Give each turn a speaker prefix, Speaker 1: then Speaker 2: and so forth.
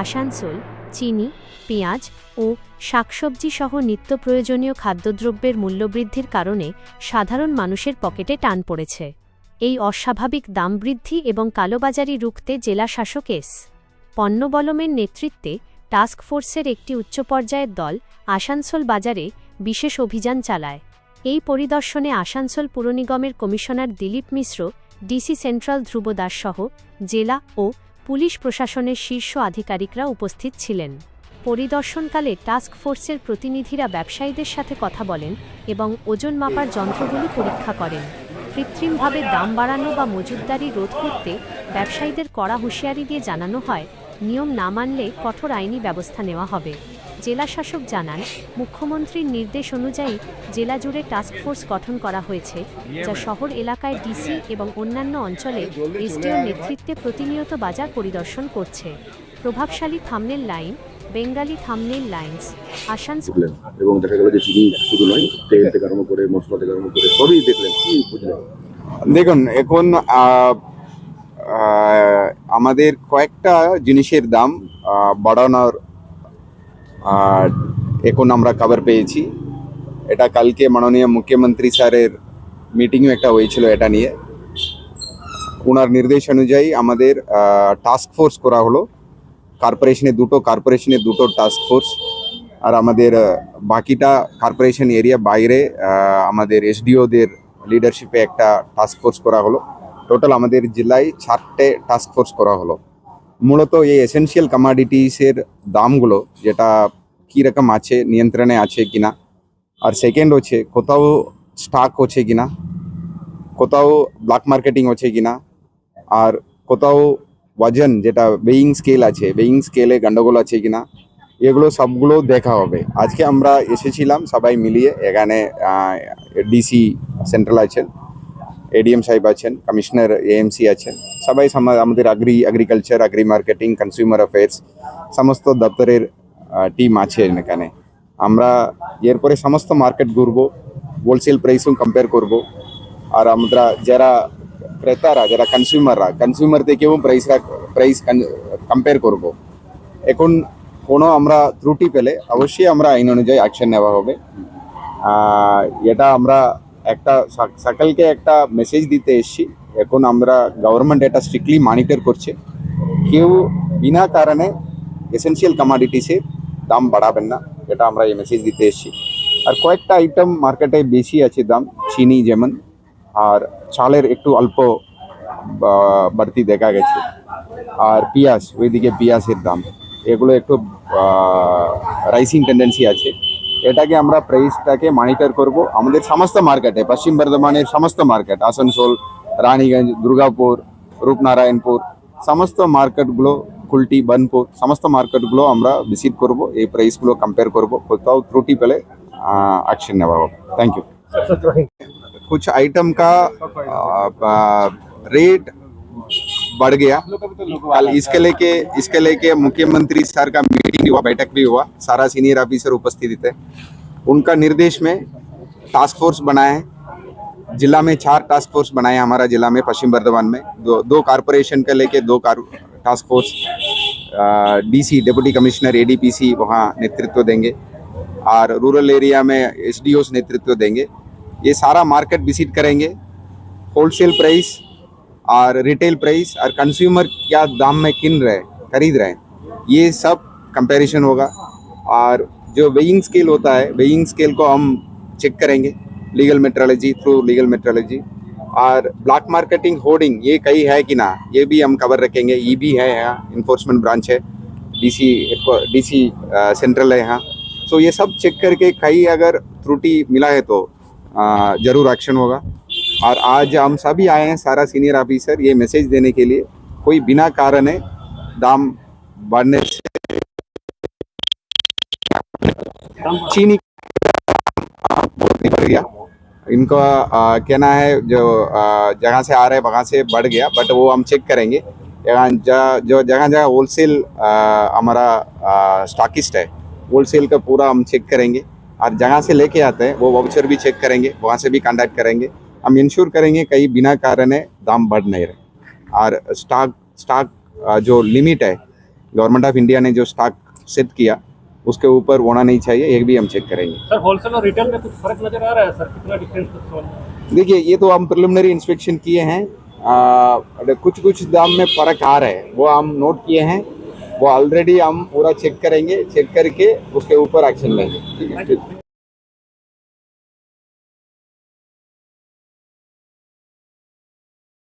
Speaker 1: আসানসোল চিনি, পেঁয়াজ ও শাকসবজি সহ নিত্য প্রয়োজনীয় খাদ্যদ্রব্যের মূল্যবৃদ্ধির কারণে সাধারণ মানুষের পকেটে টান পড়েছে। এই অস্বাভাবিক দাম বৃদ্ধি এবং কালোবাজারি রুখতে জেলা শাসক এস পণ্যবলমের নেতৃত্বে টাস্ক ফোর্সের একটি উচ্চ পর্যায়ের দল আসানসোল বাজারে বিশেষ অভিযান চালায়। এই পরিদর্শনে আসানসোল পুর নিগমের কমিশনার দিলীপ মিশ্র, ডিসি সেন্ট্রাল ধ্রুব দাস সহ জেলা ও পুলিশ প্রশাসনের শীর্ষ আধিকারিকরা উপস্থিত ছিলেন। পরিদর্শনকালে টাস্ক ফোর্সের প্রতিনিধিরা ব্যবসায়ীদের সাথে কথা বলেন এবং ওজন মাপার যন্ত্রগুলি পরীক্ষা করেন। কৃত্রিমভাবে দাম বাড়ানো বা মজুতদারি রোধ করতে ব্যবসায়ীদের কড়া হুঁশিয়ারি দিয়ে জানানো হয়, নিয়ম না মানলে কঠোর আইনি ব্যবস্থা নেওয়া হবে। জেলা শাসক জানান, মুখ্যমন্ত্রীর নির্দেশ অনুযায়ী জেলা জুড়ে টাস্কফোর্স গঠন করা হয়েছে, যা শহর এলাকায় ডিসি এবং অন্যান্য অঞ্চলে এসডিওর নেতৃত্বে প্রতিনিয়ত বাজার পরিদর্শন করছে। প্রভাবশালী thumbnail line, Bengali thumbnail lines, Asansol
Speaker 2: এবং দেখা গেল যে চিনি শুধু নয়, তেল থেকে আরম্ভ করে মশলা থেকে আরম্ভ করে সবই দেখলেন, কি বুঝলেন?
Speaker 3: দেখুন, এখন আমাদের কয়েকটা জিনিসের দাম বাড়ানোর এখন আমরা খবর পেয়েছি। এটা কালকে মাননীয় মুখ্যমন্ত্রী স্যারের মিটিংও একটা হয়েছিল এটা নিয়ে। ওনার নির্দেশ অনুযায়ী আমাদের টাস্ক ফোর্স করা হলো। কর্পোরেশনের দুটো টাস্ক ফোর্স, আর আমাদের বাকিটা কর্পোরেশন এরিয়া বাইরে আমাদের এসডিওদের লিডারশিপে একটা টাস্ক ফোর্স করা হলো। টোটাল আমাদের জেলায় 4টে টাস্ক ফোর্স করা হলো। মূলত এই এসেনশিয়াল কমোডিটিসের দামগুলো যেটা কীরকম আছে, নিয়ন্ত্রণে আছে কিনা, আর সেকেন্ড হচ্ছে কোথাও স্টক হচ্ছে কিনা, কোথাও ব্ল্যাক মার্কেটিং হচ্ছে কিনা, আর কোথাও ওজন যেটা ওয়েইং স্কেল আছে, ওয়েইং স্কেলে গন্ডগোল আছে কিনা, এগুলো সবগুলো দেখা হবে। আজকে আমরা এসেছিলাম সবাই মিলিয়ে, এখানে ডিসি সেন্ট্রাল আছেন, এডিএম সাহেব আছেন, কমিশনার এএমসি আছেন, সবাই আমাদের agriculture, agri marketing, consumer affairs সমস্ত দপ্তরের টিম আছে এখানে। আমরা এরপরে সমস্ত মার্কেট ঘুরবো, হোলসেল প্রাইসও কম্পেয়ার করব, আর আমরা যারা ক্রেতারা, যারা কনজিউমার থেকেও প্রাইস কম্পেয়ার করব। এখন কোনো আমরা ত্রুটি পেলে অবশ্যই আমরা আইন অনুযায়ী অ্যাকশন নেওয়া হবে। এটা আমরা একটা সকলকে একটা মেসেজ দিতে এসেছি। এখন আমরা গভর্নমেন্ট এটা স্ট্রিক্টলি মনিটর করছে, কেউ বিনা কারণে এসেনশিয়াল কমোডিটিসের দাম বাড়াবেন না, এটা আমরা এই মেসেজ দিতে এসেছি। আর কয়েকটা আইটেম মার্কেটে বেশি আছে দাম, চিনি যেমন, আর চালের একটু অল্প বাড়তি দেখা গেছে, আর পেঁয়াজ, ওইদিকে পেঁয়াজের দাম এগুলো একটু রাইসিং টেন্ডেন্সি আছে। এটাকে আমরা প্রাইসটাকে মনিটর করব আমাদের সমস্ত মার্কেটে, পশ্চিম বর্ধমানের সমস্ত মার্কেট, আসানসোল, রানীগঞ্জ, দুর্গাপুর, রূপনারায়ণপুর, সমস্ত মার্কেটগুলো, কুলটি, বানপুর, সমস্ত মার্কেটগুলো আমরা ভিজিট করব, এই প্রাইসগুলো কম্পেয়ার করব, কোথাও ত্রুটি পেলে एक्शन নেওয়া হবে। Thank you. कुछ आइटम का रेट बढ़ गया कल, इसके लेके मुख्यमंत्री सर का मीटिंग हुआ, बैठक भी हुआ, सारा सीनियर ऑफिसर उपस्थित थे। उनका निर्देश में टास्क फोर्स बनाए हैं। जिला में 4 टास्क फोर्स बनाए हमारा जिला में, पश्चिम बर्धमान में दो कारपोरेशन का लेके 2 task force, DC deputy commissioner ADPC वहाँ नेतृत्व देंगे, और रूरल एरिया में एसडीओस नेतृत्व देंगे। ये सारा मार्केट विजिट करेंगे, होलसेल प्राइस और रिटेल प्राइस और कंज्यूमर क्या दाम में खरीद रहे हैं, ये सब कंपैरिजन होगा। और जो वेइंग स्केल होता है, वेइंग स्केल को हम चेक करेंगे थ्रू लीगल मेट्रोलॉजी। और ब्लैक मार्केटिंग होर्डिंग ये कहीं है कि ना, ये भी हम कवर रखेंगे। ईबी है यहाँ, इन्फोर्समेंट ब्रांच है, डीसी सेंट्रल है यहाँ। सो ये सब चेक करके कहीं अगर त्रुटि मिला है तो ज़रूर एक्शन होगा। और आज हम सभी आए हैं, सारा सीनियर ऑफिसर, ये मैसेज देने के लिए, कोई बिना कारण है दाम बढ़ने से चीनी बहुत बढ़ गया। इनका कहना है जो जगह से आ रहे हैं वहाँ से बढ़ गया, बट वो हम चेक करेंगे। जो जगह होलसेल हमारा स्टॉकिस्ट है, होलसेल का पूरा हम चेक करेंगे। और जहाँ से लेके आते हैं वो वाउचर भी चेक करेंगे, वहाँ से भी कांटेक्ट करेंगे। हम इंश्योर करेंगे कहीं बिना कारण है दाम बढ़ नहीं रहे। और स्टॉक जो लिमिट है, गवर्नमेंट ऑफ इंडिया ने जो स्टॉक सेट किया उसके ऊपर होना नहीं चाहिए, ये भी हम चेक करेंगे।
Speaker 4: सर होलसेल और रिटेल में कुछ फर्क नजर आ रहा है सर, कितना डिफरेंस?
Speaker 3: देखिए ये तो हम प्रिलिमिनरी इंस्पेक्शन किए हैं, कुछ कुछ दाम में फर्क आ रहा है, वो हम नोट किए हैं, वो ऑलरेडी हम पूरा चेक करेंगे, चेक करके उसके ऊपर एक्शन लेंगे। ठीक है।